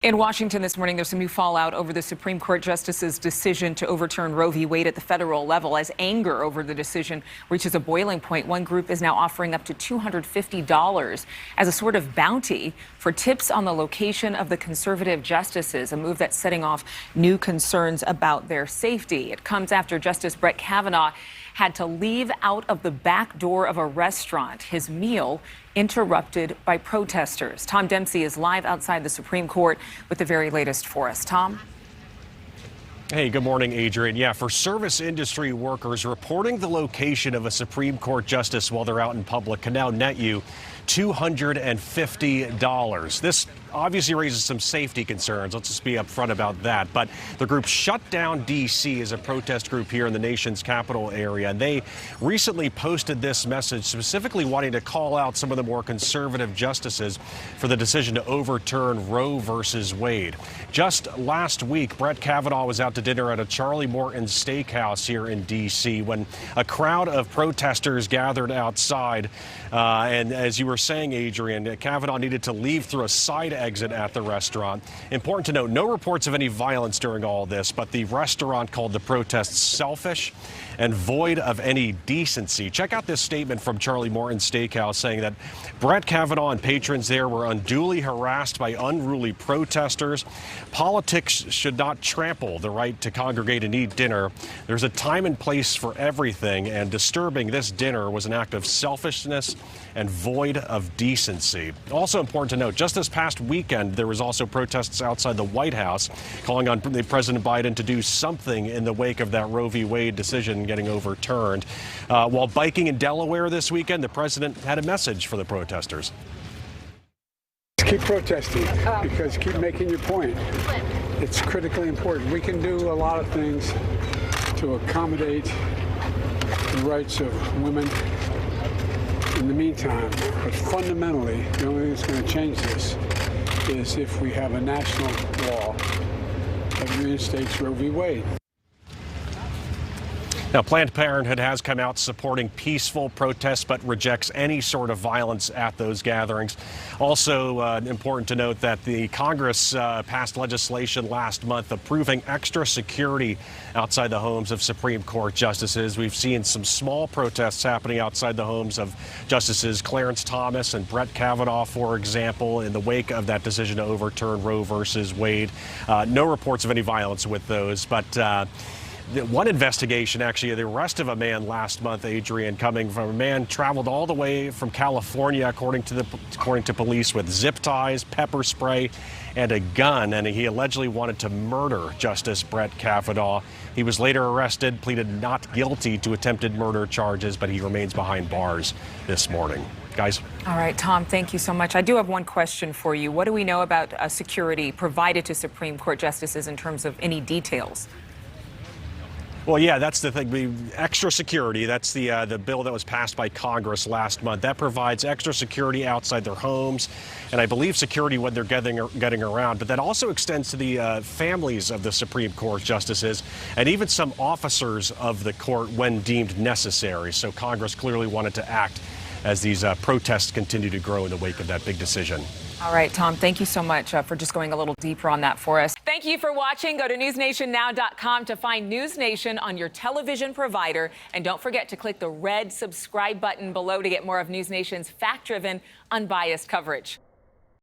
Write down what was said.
In Washington this morning, there's some new fallout over the Supreme Court justice's decision to overturn Roe v. Wade at the federal level. As anger over the decision reaches a boiling point, one group is now offering up to $250 as a sort of bounty for tips on the location of the conservative justices, a move that's setting off new concerns about their safety. It comes after Justice Brett Kavanaugh had to leave out of the back door of a restaurant, his meal interrupted by protesters. Tom Dempsey is live outside the Supreme Court with the very latest for us. Tom? Hey, good morning, Adrienne. Yeah, for service industry workers, reporting the location of a Supreme Court justice while they're out in public can now net you $250. This obviously raises some safety concerns. Let's just be upfront about that. But the group Shut Down D.C. is a protest group here in the nation's capital area. And they recently posted this message specifically wanting to call out some of the more conservative justices for the decision to overturn Roe versus Wade. Just last week, Brett Kavanaugh was out to dinner at a Charlie Morton steakhouse here in D.C. when a crowd of protesters gathered outside. And as you were saying, Adrienne, Kavanaugh needed to leave through a side exit at the restaurant. Important to note, no reports of any violence during all this, but the restaurant called the protests selfish and void of any decency. Check out this statement from Charlie Morton Steakhouse saying that Brett Kavanaugh and patrons there were unduly harassed by unruly protesters. Politics should not trample the right to congregate and eat dinner. There's a time and place for everything, and disturbing this dinner was an act of selfishness and void of decency. Also important to note, just this past weekend, there was also protests outside the White House calling on President Biden to do something in the wake of that Roe v. Wade decision getting overturned. While biking in Delaware this weekend, the president had a message for the protesters. Keep protesting, because keep making your point. It's critically important. We can do a lot of things to accommodate the rights of women in the meantime, but fundamentally, the only thing that's going to change this is if we have a national law that reinstates Roe v. Wade. Now, Planned Parenthood has come out supporting peaceful protests, but rejects any sort of violence at those gatherings. Also important to note that the Congress passed legislation last month approving extra security outside the homes of Supreme Court justices. We've seen some small protests happening outside the homes of Justices Clarence Thomas and Brett Kavanaugh, for example, in the wake of that decision to overturn Roe versus Wade. No reports of any violence with those, but one investigation, actually, the arrest of a man last month, Adrienne, coming from a man traveled all the way from California, according to police, with zip ties, pepper spray, and a gun. And he allegedly wanted to murder Justice Brett Kavanaugh. He was later arrested, pleaded not guilty to attempted murder charges, but he remains behind bars this morning. Guys. All right, Tom, thank you so much. I do have one question for you. What do we know about security provided to Supreme Court justices in terms of any details? Well, yeah, that's the thing. The extra security, that's the bill that was passed by Congress last month. That provides extra security outside their homes, and I believe security when they're getting around. But that also extends to the families of the Supreme Court justices and even some officers of the court when deemed necessary. So Congress clearly wanted to act as these protests continue to grow in the wake of that big decision. All right, Tom, thank you so much for just going a little deeper on that for us. Thank you for watching. Go to newsnationnow.com to find NewsNation on your television provider. And don't forget to click the red subscribe button below to get more of NewsNation's fact-driven, unbiased coverage.